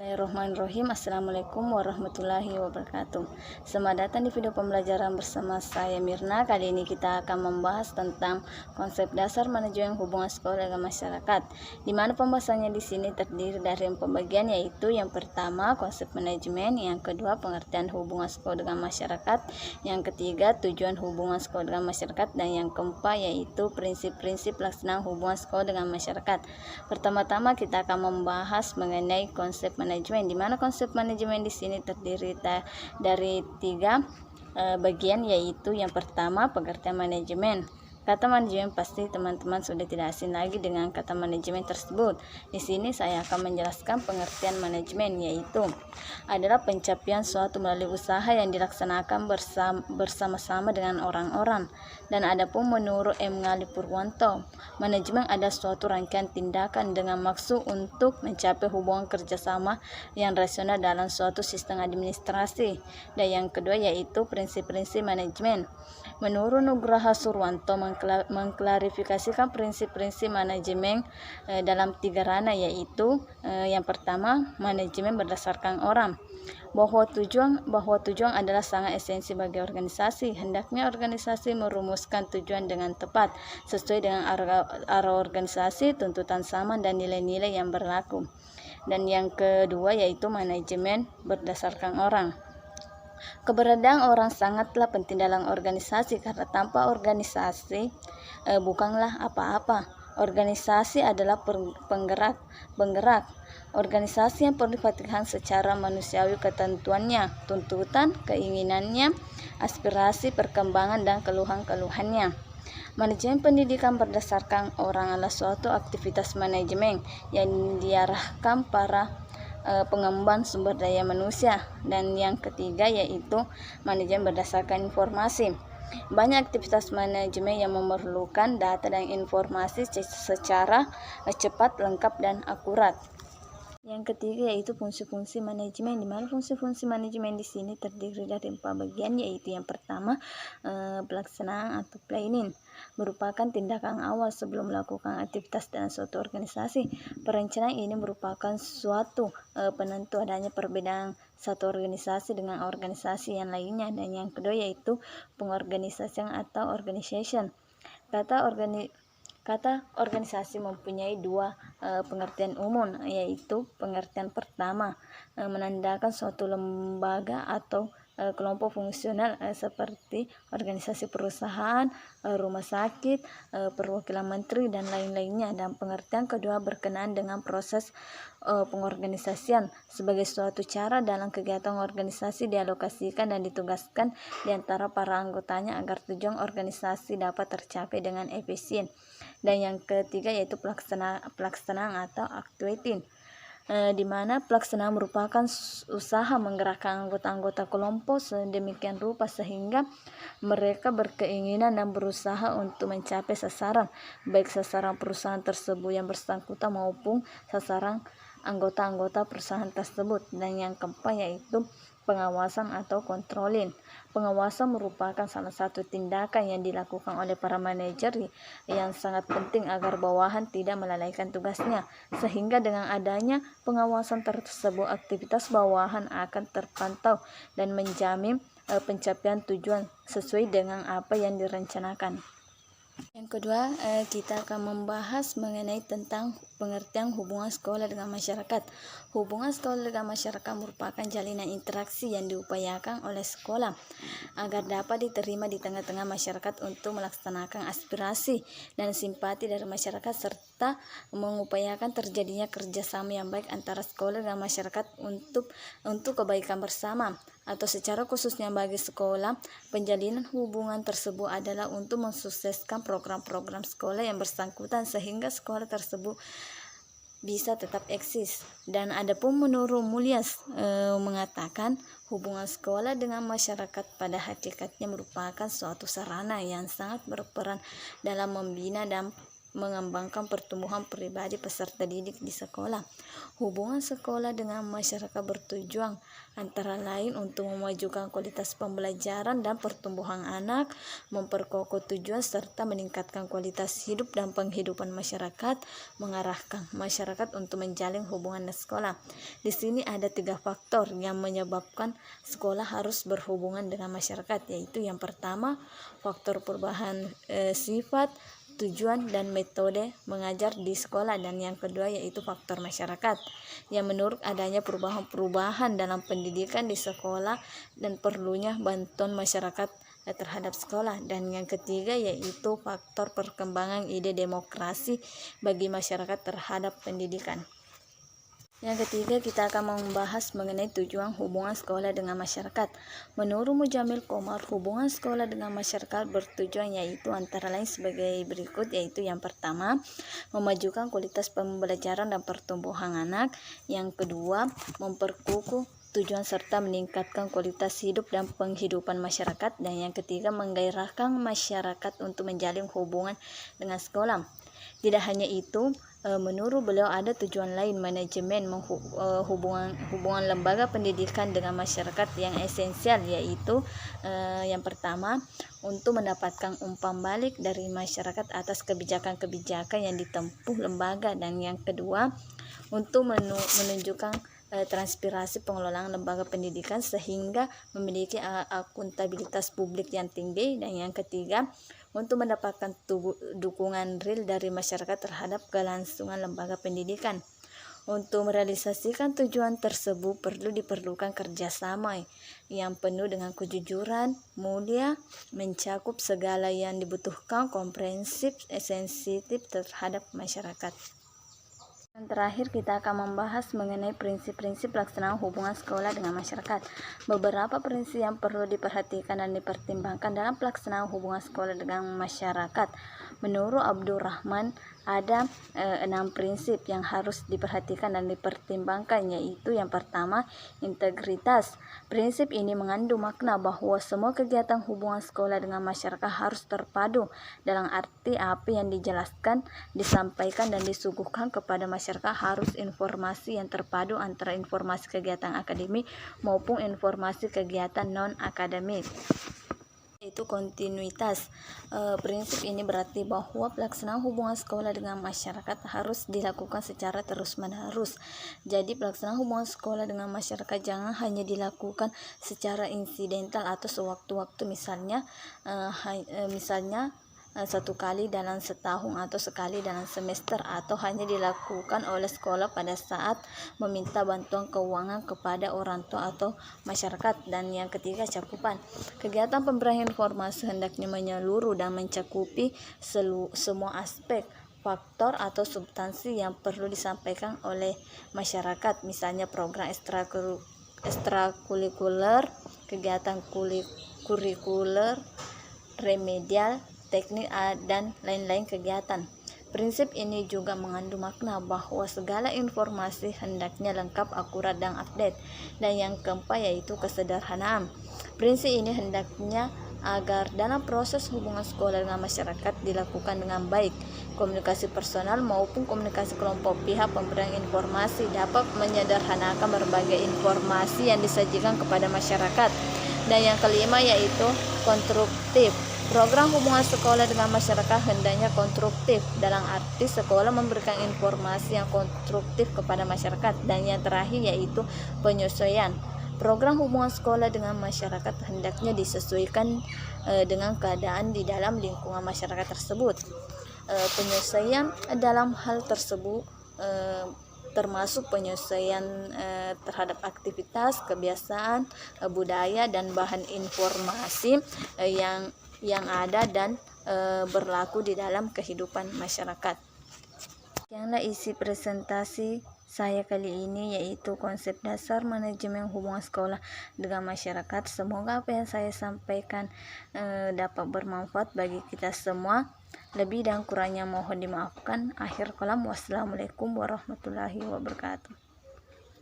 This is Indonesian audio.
Bismillahirrahmanirrahim. Assalamualaikum warahmatullahi wabarakatuh. Selamat datang di video pembelajaran bersama saya Mirna. Kali ini kita akan membahas tentang konsep dasar manajemen hubungan sekolah dengan masyarakat. Di mana pembahasannya di sini terdiri dari pembagian, yaitu yang pertama konsep manajemen, yang kedua pengertian hubungan sekolah dengan masyarakat, yang ketiga tujuan hubungan sekolah dengan masyarakat, dan yang keempat yaitu prinsip-prinsip pelaksanaan hubungan sekolah dengan masyarakat. Pertama-tama kita akan membahas mengenai konsep manajemen, di mana konsep manajemen di sini terdiri dari tiga bagian, yaitu yang pertama pengertian manajemen. Kata manajemen pasti teman-teman sudah tidak asing lagi dengan kata manajemen tersebut. Di sini saya akan menjelaskan pengertian manajemen, yaitu adalah pencapaian suatu melalui usaha yang dilaksanakan bersama-sama dengan orang-orang. Dan adapun menurut M. Ngali Purwanto, manajemen adalah suatu rangkaian tindakan dengan maksud untuk mencapai hubungan kerjasama yang rasional dalam suatu sistem administrasi. Dan yang kedua yaitu prinsip-prinsip manajemen. Menurut Nugraha Surwanto mengklarifikasikan prinsip-prinsip manajemen dalam tiga ranah, yaitu yang pertama manajemen berdasarkan orang, bahwa tujuan adalah sangat esensi bagi organisasi. Hendaknya organisasi merumuskan tujuan dengan tepat sesuai dengan arah organisasi, tuntutan zaman dan nilai-nilai yang berlaku. Dan yang kedua yaitu manajemen berdasarkan orang. Keberadaan orang sangatlah penting dalam organisasi, karena tanpa organisasi bukanlah apa-apa. Organisasi adalah penggerak. Organisasi yang perlu diperhatikan secara manusiawi ketentuannya, tuntutan, keinginannya, aspirasi, perkembangan, dan keluhan-keluhannya. Manajemen pendidikan berdasarkan orang adalah suatu aktivitas manajemen yang diarahkan para pengemban sumber daya manusia. Dan yang ketiga yaitu manajemen berdasarkan informasi. Banyak aktivitas manajemen yang memerlukan data dan informasi secara cepat, lengkap, dan akurat. Yang ketiga yaitu fungsi-fungsi manajemen, di mana fungsi-fungsi manajemen di sini terdiri dari 4 bagian, yaitu yang pertama pelaksanaan atau planning, merupakan tindakan awal sebelum melakukan aktivitas dalam suatu organisasi. Perencanaan ini merupakan suatu penentu adanya perbedaan satu organisasi dengan organisasi yang lainnya. Dan yang kedua yaitu pengorganisasian atau organization. Kata organisasi mempunyai dua pengertian umum, yaitu pengertian pertama menandakan suatu lembaga atau kelompok fungsional seperti organisasi perusahaan, rumah sakit, perwakilan menteri, dan lain-lainnya. Dan pengertian kedua berkenaan dengan proses pengorganisasian sebagai suatu cara dalam kegiatan organisasi dialokasikan dan ditugaskan di antara para anggotanya agar tujuan organisasi dapat tercapai dengan efisien. Dan yang ketiga yaitu pelaksanaan atau activating, di mana pelaksanaan merupakan usaha menggerakkan anggota-anggota kelompok sedemikian rupa sehingga mereka berkeinginan dan berusaha untuk mencapai sasaran, baik sasaran perusahaan tersebut yang bersangkutan maupun sasaran anggota-anggota perusahaan tersebut. Dan yang keempat yaitu pengawasan atau controlling. Pengawasan merupakan salah satu tindakan yang dilakukan oleh para manajer yang sangat penting agar bawahan tidak melalaikan tugasnya, sehingga dengan adanya pengawasan tersebut aktivitas bawahan akan terpantau dan menjamin pencapaian tujuan sesuai dengan apa yang direncanakan. Yang kedua, kita akan membahas mengenai tentang pengertian hubungan sekolah dengan masyarakat. Hubungan sekolah dengan masyarakat merupakan jalinan interaksi yang diupayakan oleh sekolah agar dapat diterima di tengah-tengah masyarakat untuk melaksanakan aspirasi dan simpati dari masyarakat, serta mengupayakan terjadinya kerjasama yang baik antara sekolah dan masyarakat untuk kebaikan bersama. Atau secara khususnya bagi sekolah, penjalinan hubungan tersebut adalah untuk mensukseskan program-program sekolah yang bersangkutan sehingga sekolah tersebut bisa tetap eksis. Dan adapun menurut Mulyas mengatakan hubungan sekolah dengan masyarakat pada hakikatnya merupakan suatu sarana yang sangat berperan dalam membina dan mengembangkan pertumbuhan pribadi peserta didik di sekolah. Hubungan sekolah dengan masyarakat bertujuan antara lain untuk memajukan kualitas pembelajaran dan pertumbuhan anak, memperkokoh tujuan serta meningkatkan kualitas hidup dan penghidupan masyarakat, mengarahkan masyarakat untuk menjalin hubungan dengan sekolah. Di sini ada 3 faktor yang menyebabkan sekolah harus berhubungan dengan masyarakat, yaitu yang pertama, faktor perubahan sifat, tujuan dan metode mengajar di sekolah, dan yang kedua yaitu faktor masyarakat yang menurut adanya perubahan dalam pendidikan di sekolah dan perlunya bantuan masyarakat terhadap sekolah, dan yang ketiga yaitu faktor perkembangan ide demokrasi bagi masyarakat terhadap pendidikan. Yang ketiga, kita akan membahas mengenai tujuan hubungan sekolah dengan masyarakat. Menurut Mujamil Komar, hubungan sekolah dengan masyarakat bertujuan yaitu antara lain sebagai berikut, yaitu yang pertama, memajukan kualitas pembelajaran dan pertumbuhan anak. Yang kedua, memperkukuh tujuan serta meningkatkan kualitas hidup dan penghidupan masyarakat. Dan yang ketiga, menggairahkan masyarakat untuk menjalin hubungan dengan sekolah. Tidak hanya itu, menurut beliau ada tujuan lain manajemen hubungan lembaga pendidikan dengan masyarakat yang esensial, yaitu yang pertama, untuk mendapatkan umpan balik dari masyarakat atas kebijakan-kebijakan yang ditempuh lembaga, dan yang kedua, untuk menunjukkan transparansi pengelolaan lembaga pendidikan sehingga memiliki akuntabilitas publik yang tinggi, dan yang ketiga, untuk mendapatkan dukungan real dari masyarakat terhadap kelangsungan lembaga pendidikan. Untuk merealisasikan tujuan tersebut diperlukan kerjasama yang penuh dengan kejujuran, mulia, mencakup segala yang dibutuhkan, komprehensif, sensitif terhadap masyarakat. Dan terakhir, kita akan membahas mengenai prinsip-prinsip pelaksanaan hubungan sekolah dengan masyarakat. Beberapa prinsip yang perlu diperhatikan dan dipertimbangkan dalam pelaksanaan hubungan sekolah dengan masyarakat. Menurut Abdurrahman, ada 6 prinsip yang harus diperhatikan dan dipertimbangkan, yaitu yang pertama, integritas. Prinsip ini mengandung makna bahwa semua kegiatan hubungan sekolah dengan masyarakat harus terpadu dalam arti apa yang dijelaskan, disampaikan, dan disuguhkan kepada masyarakat harus informasi yang terpadu antara informasi kegiatan akademik maupun informasi kegiatan non-akademik. Itu kontinuitas. Prinsip ini berarti bahwa pelaksanaan hubungan sekolah dengan masyarakat harus dilakukan secara terus-menerus. Jadi pelaksanaan hubungan sekolah dengan masyarakat jangan hanya dilakukan secara insidental atau sewaktu-waktu, misalnya satu kali dalam setahun atau sekali dalam semester, atau hanya dilakukan oleh sekolah pada saat meminta bantuan keuangan kepada orang tua atau masyarakat. Dan yang ketiga, cakupan. Kegiatan pemberian informasi hendaknya menyeluruh dan mencakupi semua aspek, faktor atau substansi yang perlu disampaikan oleh masyarakat, misalnya program ekstrakurikuler, kegiatan kurikuler, remedial, teknik, dan lain-lain kegiatan. Prinsip ini juga mengandung makna bahwa segala informasi hendaknya lengkap, akurat, dan update. Dan yang keempat yaitu kesederhanaan. Prinsip ini hendaknya agar dalam proses hubungan sekolah dengan masyarakat dilakukan dengan baik. Komunikasi personal maupun komunikasi kelompok pihak pemberian informasi dapat menyederhanakan berbagai informasi yang disajikan kepada masyarakat. Dan yang kelima yaitu konstruktif. Program hubungan sekolah dengan masyarakat hendaknya konstruktif, dalam arti sekolah memberikan informasi yang konstruktif kepada masyarakat. Dan yang terakhir yaitu penyesuaian. Program hubungan sekolah dengan masyarakat hendaknya disesuaikan dengan keadaan di dalam lingkungan masyarakat tersebut. Penyesuaian dalam hal tersebut termasuk penyesuaian terhadap aktivitas, kebiasaan, budaya, dan bahan informasi yang ada dan berlaku di dalam kehidupan masyarakat. Sekianlah isi presentasi saya kali ini, yaitu konsep dasar manajemen hubungan sekolah dengan masyarakat. Semoga apa yang saya sampaikan dapat bermanfaat bagi kita semua. Lebih dan kurangnya mohon dimaafkan. Akhir kalam, wassalamualaikum warahmatullahi wabarakatuh.